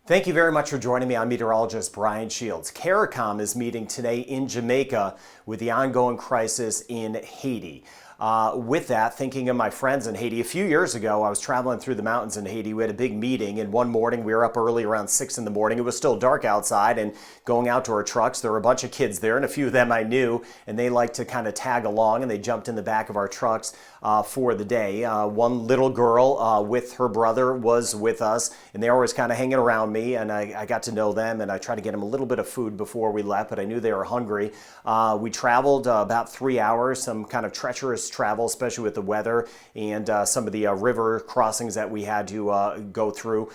Thank you very much for joining me. I'm meteorologist Brian Shields. CARICOM is meeting today in Jamaica with the ongoing crisis in Haiti. With that, thinking of my friends in Haiti, a few years ago, I was traveling through the mountains in Haiti. We had a big meeting, and one morning we were up early around 6 in the morning. It was still dark outside, and going out to our trucks, there were a bunch of kids there, and a few of them I knew, and they liked to kind of tag along, and they jumped in the back of our trucks for the day. One little girl with her brother was with us, and they were always kind of hanging around me, and I got to know them, and I tried to get them a little bit of food before we left, but I knew they were hungry. We traveled about 3 hours, some kind of treacherous travel, especially with the weather and some of the river crossings that we had to go through.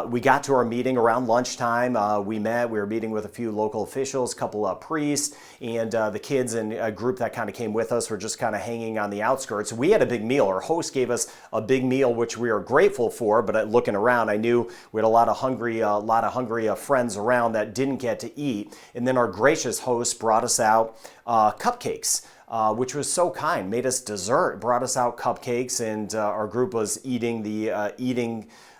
We got to our meeting around lunchtime. We were meeting with a few local officials, a couple of priests, and the kids and a group that kind of came with us were just kind of hanging on the outskirts. We had a big meal. Our host gave us a big meal, which we are grateful for, but looking around, I knew we had a lot of hungry friends around that didn't get to eat. And then our gracious host brought us out cupcakes. Which was so kind, made us dessert, brought us out cupcakes, and our group was eating their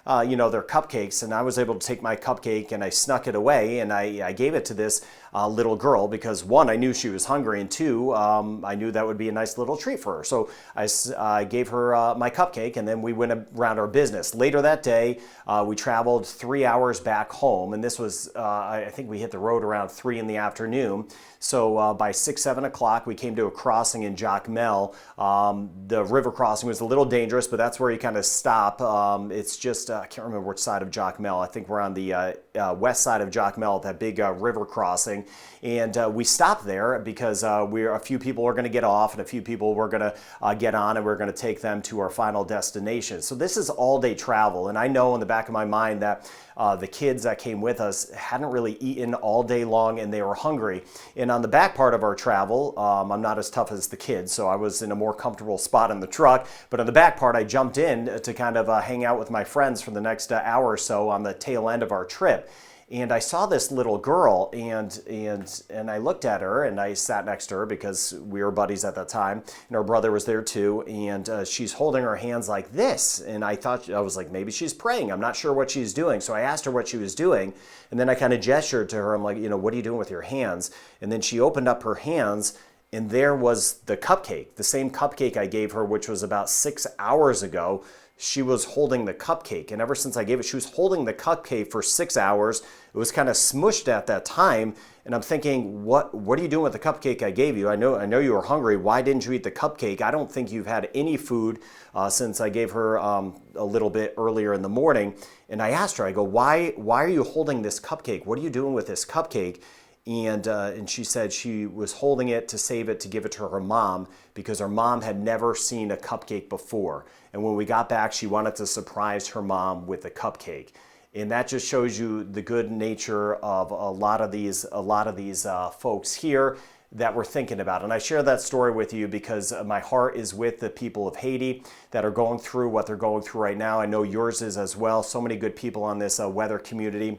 cupcakes, and I was able to take my cupcake and I snuck it away, and I gave it to this little girl because one, I knew she was hungry, and two, I knew that would be a nice little treat for her. So I gave her my cupcake, and then we went around our business. Later that day, we traveled 3 hours back home, and this was, I think we hit the road around 3 in the afternoon. So by 6, 7 o'clock, we came to a crossing in Jacmel. The river crossing was a little dangerous, but that's where you kind of stop. It's just, I can't remember which side of Jacmel. I think we're on the west side of Jacmel, that big river crossing. And we stopped there because a few people were going to get off and a few people were going to get on, and we're going to take them to our final destination. So this is all-day travel, and I know in the back of my mind that the kids that came with us hadn't really eaten all day long and they were hungry. And on the back part of our travel, I'm not as tough as the kids, so I was in a more comfortable spot in the truck. But on the back part, I jumped in to kind of hang out with my friends for the next hour or so on the tail end of our trip. And I saw this little girl, and I looked at her, and I sat next to her because we were buddies at that time, and her brother was there too, and she's holding her hands like this, and I was like, maybe she's praying. I'm not sure what she's doing. So I asked her what she was doing, and then I kind of gestured to her. I'm like, what are you doing with your hands? And then she opened up her hands, and there was the cupcake, the same cupcake I gave her, which was about 6 hours ago. She was holding the cupcake, and ever since I gave it, she was holding the cupcake for 6 hours. It was kind of smushed at that time, and I'm thinking, what are you doing with the cupcake I gave you? I know you were hungry. Why didn't you eat the cupcake? I don't think you've had any food since I gave her a little bit earlier in the morning. And I asked her, I go, why are you holding this cupcake? What are you doing with this cupcake? And she said she was holding it to save it to give it to her mom because her mom had never seen a cupcake before. And when we got back, she wanted to surprise her mom with a cupcake. And that just shows you the good nature of a lot of these folks here that we're thinking about. And I share that story with you because my heart is with the people of Haiti that are going through what they're going through right now. I know yours is as well. So many good people on this weather community.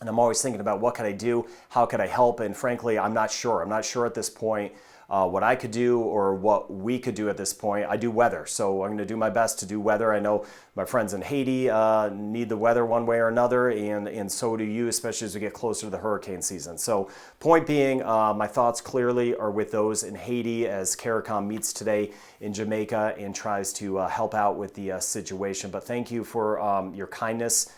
And I'm always thinking about what could I do? How could I help? And frankly, I'm not sure. I'm not sure at this point what I could do or what we could do at this point. I do weather, so I'm going to do my best to do weather. I know my friends in Haiti need the weather one way or another, and so do you, especially as we get closer to the hurricane season. So point being, my thoughts clearly are with those in Haiti as CARICOM meets today in Jamaica and tries to help out with the situation. But thank you for your kindness.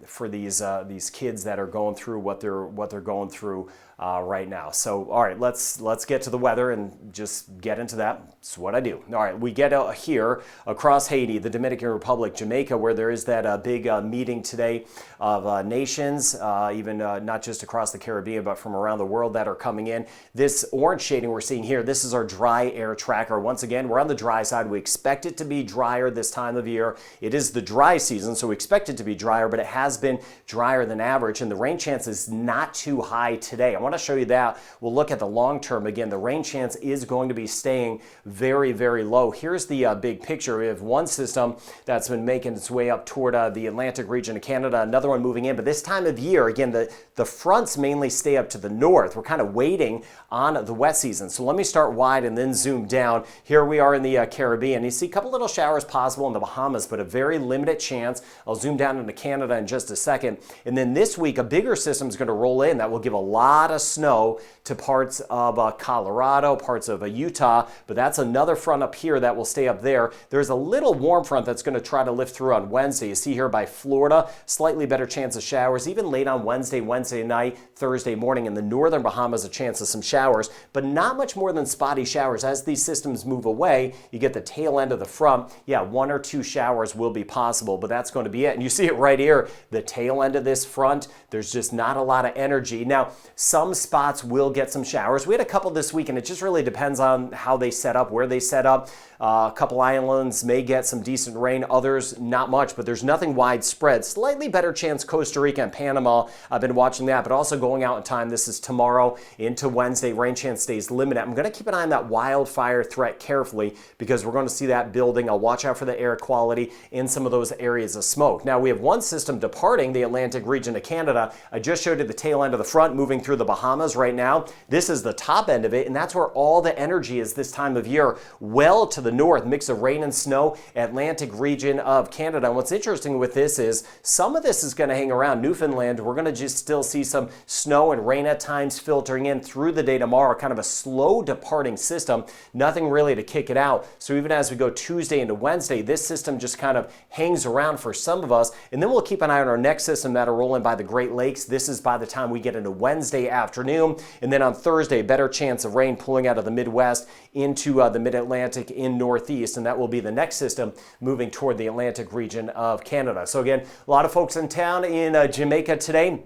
For these kids that are going through what they're going through right now. So, all right, let's get to the weather and just get into that. It's what I do. All right, we get here across Haiti, the Dominican Republic, Jamaica, where there is that big meeting today of nations, even not just across the Caribbean, but from around the world that are coming in. This orange shading we're seeing here, this is our dry air tracker. Once again, we're on the dry side. We expect it to be drier this time of year. It is the dry season, so we expect it to be drier, but it has been drier than average, and the rain chance is not too high today. I want to show you that. We'll look at the long term. Again, the rain chance is going to be staying very, very low. Here's the big picture. We have one system that's been making its way up toward the Atlantic region of Canada, another one moving in. But this time of year, again, the fronts mainly stay up to the north. We're kind of waiting on the wet season. So let me start wide and then zoom down. Here we are in the Caribbean. You see a couple little showers possible in the Bahamas, but a very limited chance. I'll zoom down into Canada in just a second. And then this week, a bigger system is going to roll in that will give a lot of snow to parts of Colorado, parts of Utah, but that's another front up here that will stay up there. There's a little warm front that's going to try to lift through on Wednesday. You see here by Florida, slightly better chance of showers, even late on Wednesday night, Thursday morning. In the northern Bahamas, a chance of some showers, but not much more than spotty showers. As these systems move away, you get the tail end of the front. Yeah, 1 or 2 showers will be possible, but that's going to be it. And you see it right here, the tail end of this front, there's just not a lot of energy. Now, some spots will get some showers. We had a couple this week, and it just really depends on how they set up, where they set up. A couple islands may get some decent rain, others not much, but there's nothing widespread. Slightly better chance Costa Rica and Panama. I've been watching that, but also going out in time. This is tomorrow into Wednesday. Rain chance stays limited. I'm going to keep an eye on that wildfire threat carefully because we're going to see that building. I'll watch out for the air quality in some of those areas of smoke. Now, we have one system departing the Atlantic region of Canada. I just showed you the tail end of the front moving through the Bahamas right now. This is the top end of it, and that's where all the energy is this time of year. Well to the north, mix of rain and snow, Atlantic region of Canada. And what's interesting with this is some of this is going to hang around Newfoundland. We're going to just still see some snow and rain at times filtering in through the day tomorrow, kind of a slow departing system, nothing really to kick it out. So even as we go Tuesday into Wednesday, this system just kind of hangs around for some of us. And then we'll keep an eye on our next system that'll roll in by the Great Lakes. This is by the time we get into Wednesday afternoon. And then on Thursday, better chance of rain pulling out of the Midwest into the mid-Atlantic in Northeast. And that will be the next system moving toward the Atlantic region of Canada. So again, a lot of folks in town in Jamaica today.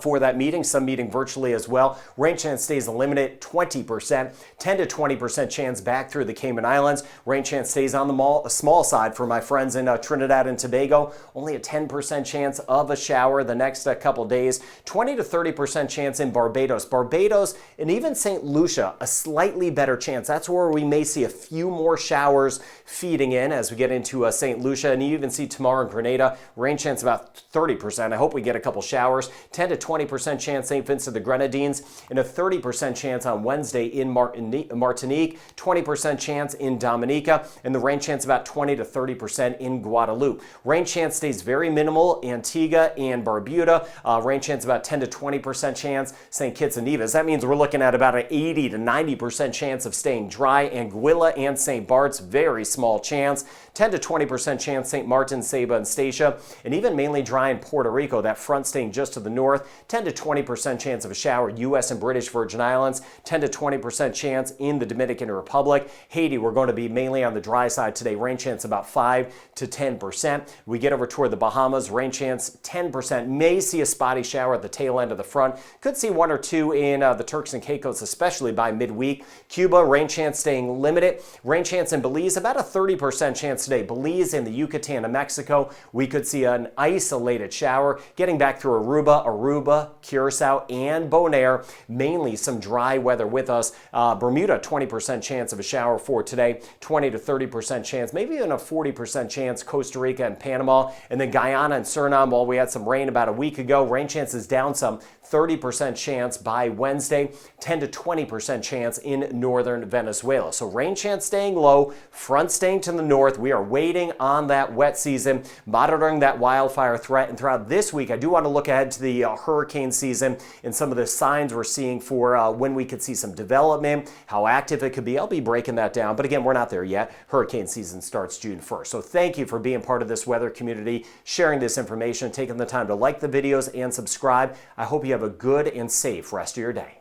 For that meeting, some meeting virtually as well. Rain chance stays limited, 20%, 10 to 20% chance back through the Cayman Islands. Rain chance stays on the small side for my friends in Trinidad and Tobago. Only a 10% chance of a shower the next couple days. 20 to 30% chance in Barbados. Barbados and even St. Lucia, a slightly better chance. That's where we may see a few more showers feeding in as we get into St. Lucia. And you even see tomorrow in Grenada, rain chance about 30%. I hope we get a couple showers. 10 to 20% chance St. Vincent the Grenadines, and a 30% chance on Wednesday in Martinique, 20% chance in Dominica, and the rain chance about 20 to 30% in Guadeloupe. Rain chance stays very minimal, Antigua and Barbuda. Rain chance about 10 to 20% chance, St. Kitts and Nevis. That means we're looking at about an 80 to 90% chance of staying dry. Anguilla and St. Bart's, very small chance. 10 to 20% chance St. Martin, Saba, and Statia, and even mainly dry in Puerto Rico, that front staying just to the north. 10 to 20% chance of a shower, U.S. and British Virgin Islands. 10 to 20% chance in the Dominican Republic. Haiti, we're going to be mainly on the dry side today. Rain chance about 5 to 10%. We get over toward the Bahamas, rain chance 10%. May see a spotty shower at the tail end of the front. Could see 1 or 2 in the Turks and Caicos, especially by midweek. Cuba, rain chance staying limited. Rain chance in Belize, about a 30% chance today. Belize and the Yucatan of Mexico, we could see an isolated shower. Getting back through Aruba, Curacao, and Bonaire, mainly some dry weather with us. Bermuda, 20% chance of a shower for today. 20 to 30% chance, maybe even a 40% chance, Costa Rica and Panama. And then Guyana and Suriname, well, we had some rain about a week ago. Rain chances down some. 30% chance by Wednesday, 10 to 20% chance in northern Venezuela. So rain chance staying low, front staying to the north. We are waiting on that wet season, monitoring that wildfire threat. And throughout this week, I do want to look ahead to the hurricane season and some of the signs we're seeing for when we could see some development, how active it could be. I'll be breaking that down. But again, we're not there yet. Hurricane season starts June 1st. So thank you for being part of this weather community, sharing this information, taking the time to like the videos and subscribe. I hope you have a good and safe rest of your day.